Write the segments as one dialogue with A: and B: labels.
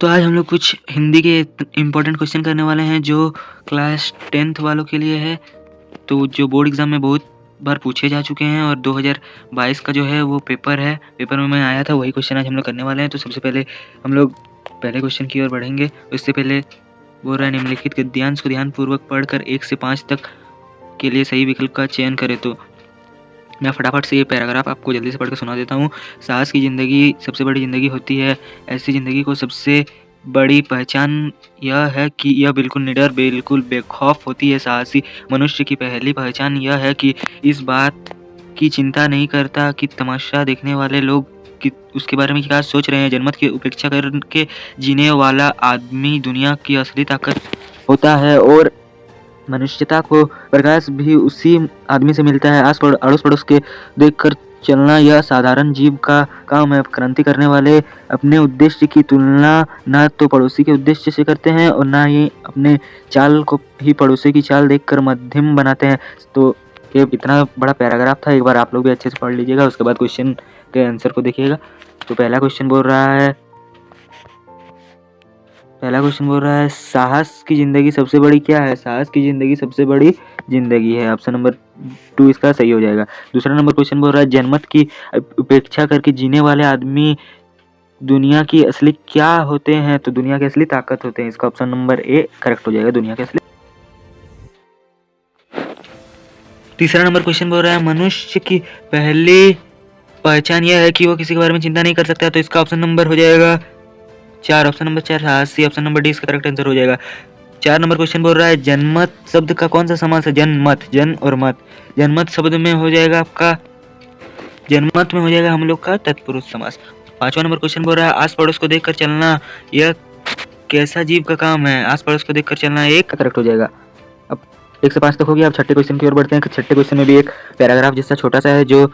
A: तो आज हम लोग कुछ हिंदी के इम्पोर्टेंट क्वेश्चन करने वाले हैं जो क्लास 10th वालों के लिए है। तो जो बोर्ड एग्ज़ाम में बहुत बार पूछे जा चुके हैं और 2022 का जो है वो पेपर है, पेपर में मैं आया था, वही क्वेश्चन आज हम लोग करने वाले हैं। तो सबसे पहले हम लोग पहले क्वेश्चन की ओर बढ़ेंगे। उससे पहले बोल रहा है निम्नलिखित गद्यांश को ध्यानपूर्वक पढ़कर 1 से 5 तक के लिए सही विकल्प का चयन करें। तो मैं फटाफट से ये पैराग्राफ आपको जल्दी से पढ़ के सुना देता हूँ। साहस की ज़िंदगी सबसे बड़ी ज़िंदगी होती है। ऐसी ज़िंदगी को सबसे बड़ी पहचान यह है कि यह बिल्कुल निडर, बिल्कुल बेखौफ होती है। साहसी मनुष्य की पहली पहचान यह है कि इस बात की चिंता नहीं करता कि तमाशा देखने वाले लोग कि उसके बारे में क्या सोच रहे हैं। जनमत की उपेक्षा करके जीने वाला आदमी दुनिया की असली ताकत होता है और मनुष्यता को प्रकाश भी उसी आदमी से मिलता है। अड़ोस पड़ोस के देखकर चलना यह साधारण जीव का काम है। क्रांति करने वाले अपने उद्देश्य की तुलना ना तो पड़ोसी के उद्देश्य से करते हैं और ना ही अपने चाल को ही पड़ोसी की चाल देखकर मध्यम बनाते हैं। तो ये इतना बड़ा पैराग्राफ था, एक बार आप लोग भी अच्छे से पढ़ लीजिएगा, उसके बाद क्वेश्चन के आंसर को देखिएगा। तो पहला क्वेश्चन बोल रहा है साहस की ज़िंदगी सबसे बड़ी क्या है। साहस की ज़िंदगी सबसे बड़ी ज़िंदगी है। ऑप्शन नंबर 2 इसका सही हो जाएगा। दूसरा नंबर क्वेश्चन बोल रहा है जनमत की उपेक्षा करके जीने वाले आदमी दुनिया की असली क्या होते हैं। तो दुनिया की असली ताकत होते हैं। इसका ऑप्शन नंबर ए करेक्ट हो जाएगा, दुनिया के असली। तीसरा नंबर क्वेश्चन बोल रहा है मनुष्य की पहली पहचान यह है कि वो किसी के बारे में चिंता नहीं कर सकता। तो इसका ऑप्शन नंबर हो जाएगा 4, ऑप्शन नंबर 4 साहसी, ऑप्शन नंबर डी इसका करेक्ट आंसर हो जाएगा। 4 नंबर क्वेश्चन बोल रहा है जनमत शब्द का कौन सा समास है। जनमत, जन और मत, जनमत शब्द में हो जाएगा आपका, जनमत में हो जाएगा हम लोग का तत्पुरुष समास। 5वां नंबर क्वेश्चन बोल रहा है आस पड़ोस को देखकर चलना यह कैसा जीव का काम है। आस पड़ोस को देखकर चलना एक करेक्ट हो जाएगा। अब 1 से 5 तक हो गया। अब छठे क्वेश्चन की ओर बढ़ते हैं। छठे क्वेश्चन में भी एक पैराग्राफ जैसा छोटा सा है जो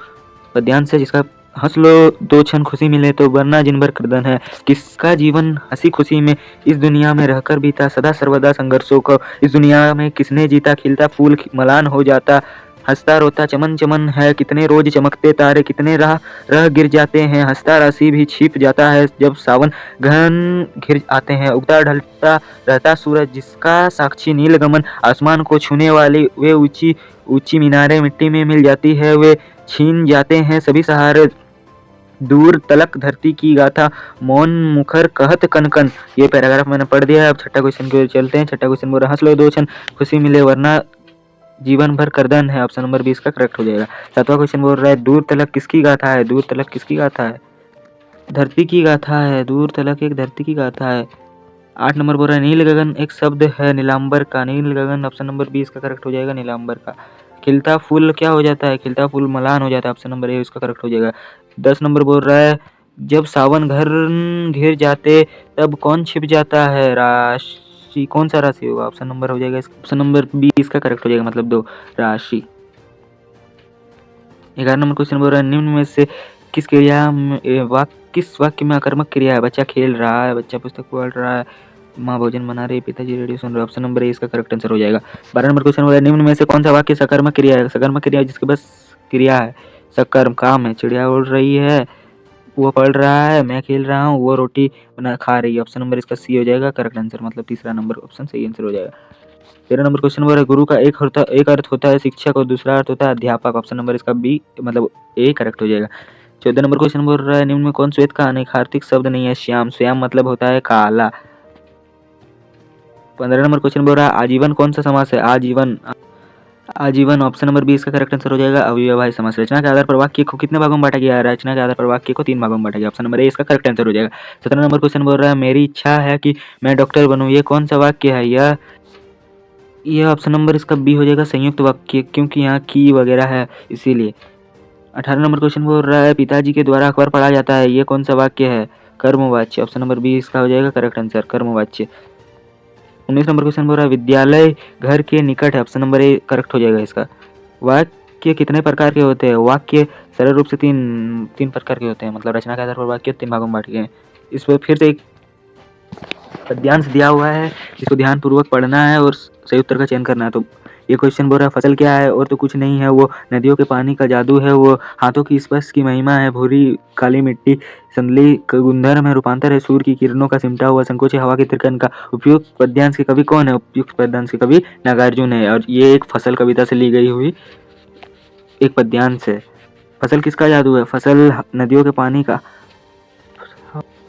A: पद्यांश है, जिसका हंस लो 2 क्षण खुशी मिले तो वरना जिन भर कर्दन है। किसका जीवन हंसी खुशी में इस दुनिया में रहकर बीता, सदा सर्वदा संघर्षों को इस दुनिया में किसने जीता। खिलता फूल मलान हो जाता, हंसता रोता चमन चमन है। कितने रोज चमकते तारे कितने रह गिर जाते हैं। हंसता राशि भी छिप जाता है जब सावन घन घिर आते हैं। उगता ढलता रहता सूरज जिसका साक्षी नीलगमन, आसमान को छूने वाली वे ऊंची ऊंची मीनारें मिट्टी में मिल जाती है। वे छीन जाते हैं सभी सहारे, दूर तलक धरती की गाथा मौन मुखर कहत कन कन। ये पैराग्राफ मैंने पढ़ दिया है। अब छठा क्वेश्चन की ओर चलते हैं। छठा क्वेश्चन बोल रहा है हंस लो 2 क्षण खुशी मिले वरना जीवन भर कर्दन है। ऑप्शन नंबर 20 का करेक्ट हो जाएगा। 7वां क्वेश्चन बोल रहा है दूर तलक किसकी गाथा है। दूर तलक किसकी गाथा है, धरती की गाथा है। दूर तलक एक धरती की गाथा है। 8 नंबर बोल रहा है नील गगन एक शब्द है नीलांबर का। नील गगन ऑप्शन नंबर 20 का करेक्ट हो जाएगा, नीलांबर का। खिलता फूल क्या हो जाता है, खिलता फूल मलान हो जाता है। ऑप्शन नंबर ए इसका करेक्ट हो जाएगा। 10 नंबर बोल रहा है जब सावन घर घिर जाते तब कौन छिप जाता है। राशि, कौन सा राशि होगा। ऑप्शन नंबर हो जाएगा, ऑप्शन नंबर 20 का करेक्ट हो जाएगा, मतलब 2 राशि। 11 नंबर क्वेश्चन बोल रहा है निम्न में से किस किस वाक्य में आकर्मक क्रिया है। बच्चा खेल रहा है, बच्चा पुस्तक पढ़ रहा है, माँ भोजन बना रही है, पिताजी रेडियो सुन रहे हैं। ऑप्शन नंबर ए इसका करेक्ट आंसर हो जाएगा। 12 नंबर क्वेश्चन बोला निम्न में से कौन सा वाक्य सकर्मक क्रिया है। सकर्मक क्रिया जिसके बस क्रिया है, सकर्म काम है। चिड़िया उड़ रही है, वो पढ़ रहा है, मैं खेल रहा हूँ, वो रोटी बना खा रही है। ऑप्शन नंबर इसका सी हो जाएगा करेक्ट आंसर, मतलब तीसरा नंबर ऑप्शन सही आंसर हो जाएगा। 13 नंबर क्वेश्चन बोल रहा है गुरु का एक अर्थ होता है शिक्षक और दूसरा अर्थ होता है अध्यापक। ऑप्शन नंबर इसका बी मतलब ए करेक्ट हो जाएगा। 14 नंबर क्वेश्चन बोल रहा है निम्न में कौन श्वेत का अनेकार्थक शब्द नहीं है। श्याम, श्याम मतलब होता है काला। 15 नंबर क्वेश्चन बोल रहा है आजीवन कौन सा समास है। आजीवन, आजीवन ऑप्शन नंबर 20 का करेक्ट आंसर हो जाएगा अव्ययभावी समास। रचना के आधार पर वाक्य को कितने भागों में बांटा गया है। रचना के आधार पर वाक्य को 3 भागों में बांटा गया। ऑप्शन नंबर ए इसका करेक्ट आंसर हो जाएगा। 17 नंबर क्वेश्चन बोल रहा है मेरी इच्छा है कि मैं डॉक्टर बनूं। ये कौन सा वाक्य है। यह ऑप्शन नंबर इसका बी हो जाएगा संयुक्त वाक्य, क्योंकि यहाँ की वगैरह है इसीलिए। 18 नंबर क्वेश्चन बोल रहा है पिताजी के द्वारा अखबार पढ़ा जाता है। ये कौन सा वाक्य है। कर्मवाच्य। ऑप्शन नंबर बी इसका हो जाएगा करेक्ट आंसर, कर्मवाच्य। 19 नंबर क्वेश्चन बोल रहा है विद्यालय घर के निकट है। ऑप्शन नंबर ए करेक्ट हो जाएगा इसका। वाक्य कितने प्रकार के होते हैं। वाक्य सरल रूप से तीन प्रकार के होते हैं, मतलब रचना के आधार पर वाक्य 3 भागों में बांटे गए हैं। इस पर फिर से एक पद्यांश दिया हुआ है जिसको ध्यान पूर्वक पढ़ना है और सही उत्तर का चयन करना है। तो ये क्वेश्चन बोल रहा है फसल क्या है, और तो कुछ नहीं है, वो नदियों के पानी का जादू है, वो हाथों की स्पर्श की महिमा है, भूरी काली मिट्टी संदली गुंधर्म है, रूपांतर है, सूर्य की किरणों का सिमटा हुआ संकोच है, हवा की तिरकन का। उपयुक्त पद्यांश के कवि कौन है? उपयुक्त पद्यांश के कवि नागार्जुन है, और ये एक फसल कविता से ली गई हुई एक पद्यांश है। फसल किसका जादू है? फसल नदियों के पानी का।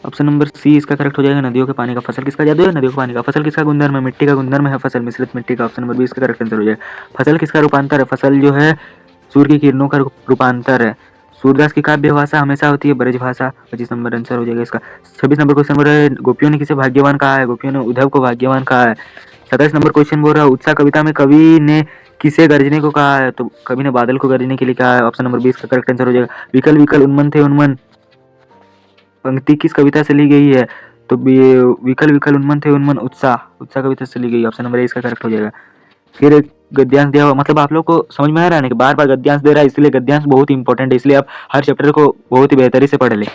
A: ऑप्शन नंबर सी इसका करेक्ट हो जाएगा, नदियों के पानी का। फसल किसका जादू है? नदियों के पानी का। फसल किसका गुणधर्म है? मिट्टी का गुणधर्म है फसल, मिश्रित मिट्टी का। ऑप्शन नंबर बी इसका करेक्ट आंसर हो जाएगा। फसल किसका रूपांतर है? फसल जो है सूर्य की किरणों का रूपांतर है। सूरदास की काव्य भाषा हमेशा होती है ब्रज भाषा। 25 नंबर आंसर हो जाएगा इसका। 26 नंबर क्वेश्चन बोल रहा है गोपियों ने किसे भाग्यवान कहा है? गोपियों ने उद्धव को भाग्यवान कहा है। 27 नंबर क्वेश्चन बोल रहा है उत्साह कविता में कवि ने किसे गरजने को कहा है? तो कवि ने बादल को गरजने के लिए कहा है। ऑप्शन नंबर 20 का करेक्ट आंसर हो जाएगा। विकल विकल उन्मन थे उन्मन पंक्ति किस कविता से ली गई है? तो विकल विकल उन्मन थे उन्मन उत्साह उत्साह कविता से ली गई। ऑप्शन नंबर ए इसका करेक्ट हो जाएगा। फिर एक गद्यांश दिया हुआ, मतलब आप लोग को समझ में आ रहा है ना कि बार बार गद्यांश दे रहा है, इसलिए गद्यांश बहुत इंपॉर्टेंट है, इसलिए आप हर चैप्टर को बहुत ही बेहतरी से पढ़ ले।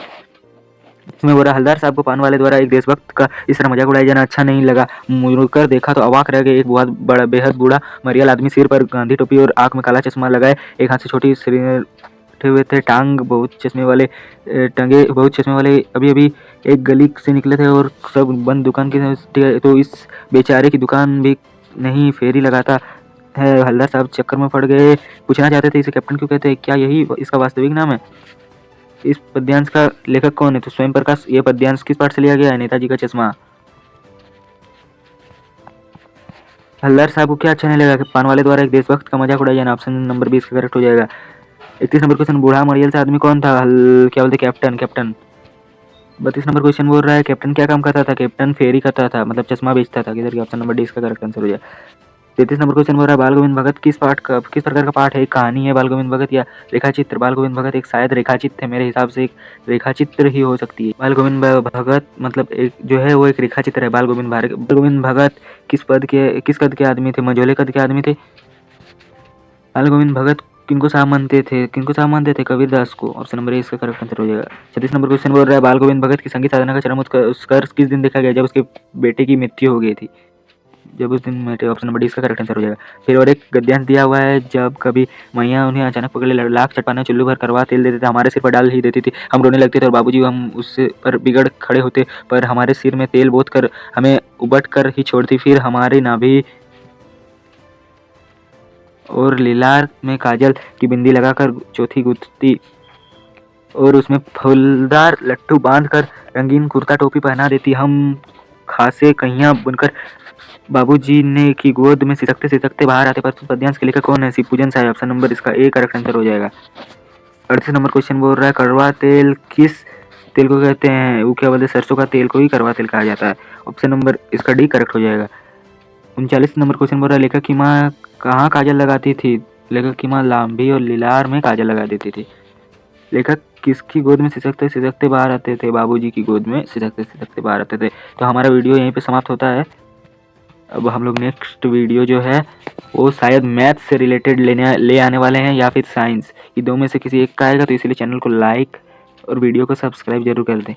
A: इसमें बोला हलदार साहब को पान वाले द्वारा एक देशभक्त का इस तरह मजाक उड़ाया जाना अच्छा नहीं लगा। मुड़कर देखा तो अवाक रह गए। एक बहुत बड़ा बेहद बूढ़ा मरियल आदमी सिर पर गांधी टोपी और आंख में काला चश्मा लगाए, एक हाथ से छोटी बैठे हुए थे, टांग बहुत चश्मे वाले टंगे बहुत चश्मे वाले अभी अभी एक गली से निकले थे और सब बंद दुकान की। तो इस बेचारे की दुकान भी नहीं फेरी लगाता है। हलदार साहब चक्कर में पड़ गए, पूछना चाहते थे इसे कैप्टन क्यों कहते हैं, क्या यही इसका वास्तविक नाम है? इस पद्यांश का लेखक कौन है? तो स्वयं प्रकाश। ये पद्यांश किस पाठ से लिया गया है? नेताजी का चश्मा। हल्दर साहब को क्या अच्छा नहीं लगा कि पान वाले द्वारा एक देशभक्त का मजाक उड़ाया जाना? ऑप्शन नंबर 20 का करेक्ट हो जाएगा। 31 नंबर क्वेश्चन बूढ़ा मरियल से आदमी कौन था? क्या बोलते कैप्टन कैप्टन। 32 नंबर क्वेश्चन बोल रहा है कैप्टन क्या काम करता था? कैप्टन फेरी करता था, मतलब चश्मा बेचता था। किधर? ऑप्शन नंबर डी इसका करेक्ट आंसर हो जाए। 33 नंबर क्वेश्चन बोल रहा है बाल गोविंद भगत किस प्रकार का पाठ है? एक कहानी है बाल गोविंद भगत या रेखाचित्र? बाल गोविंद भगत एक शायद रेखाचित्र है, मेरे हिसाब से एक रेखाचित्र ही हो सकती है। बाल गोविंद भगत मतलब एक जो है वो एक रेखाचित्र है। बाल गोविंद भगत किस कद के आदमी थे? मझोले कद के आदमी थे। बाल गोविंद भगत किनको साहब मानते थे? कबीरदास को। ऑप्शन नंबर ए इसका करेक्ट आंसर हो जाएगा। 36 नंबर क्वेश्चन बोल रहा है बाल गोविंद भगत की संगीत साधना का चरम उत्कर्ष किस दिन देखा गया? जब उसके बेटे की मृत्यु हो गई थी, जब उस दिन मेरे। ऑप्शन नंबर डी इसका करेक्ट आंसर हो जाएगा। फिर और एक गद्यांश दिया हुआ है जब कभी मैया उन्हें अचानक पकड़ ले लाख चटपाने चुल्लू भर करवा तेल देते थे, हमारे सिर पर डाल ही देती थी, हम रोने लगते थे और बाबूजी हम उससे पर बिगड़ खड़े होते, पर हमारे सिर में तेल बोत कर हमें उबट कर ही छोड़ती, फिर हमारी नाभि और लीलार में काजल की बिंदी लगाकर चौथी गुथती और उसमें फूलदार लट्टू बांधकर रंगीन कुर्ता टोपी पहना देती, हम खासे कहियां बुनकर बाबूजी ने की गोद में सिसकते सिसकते बाहर आते। पर पद्यांश के लेखक कौन है? शिवपूजन साहब। ऑप्शन नंबर इसका ए करेक्ट आंसर हो जाएगा। 38 नंबर क्वेश्चन बोल रहा है कड़वा तेल किस तेल को कहते हैं? वो क्या बोलते हैं, सरसों का तेल को ही कड़वा तेल कहा जाता है। ऑप्शन नंबर इसका डी करेक्ट हो जाएगा। 39 नंबर क्वेश्चन बोल रहा है लेखक की माँ कहाँ काजल लगाती थी? लेखक की माँ लांभी और लीलार में काजल लगा देती थी। लेखक किसकी गोद में सिसकते सिसकते बाहर आते थे? बाबूजी की गोद में सिसकते सिसकते बाहर आते थे। तो हमारा वीडियो यहीं पे समाप्त होता है। अब हम लोग नेक्स्ट वीडियो जो है वो शायद मैथ से रिलेटेड ले आने वाले हैं या फिर साइंस, ये दो में से किसी एक का आएगा, तो इसलिए चैनल को लाइक और वीडियो को सब्सक्राइब जरूर कर दें।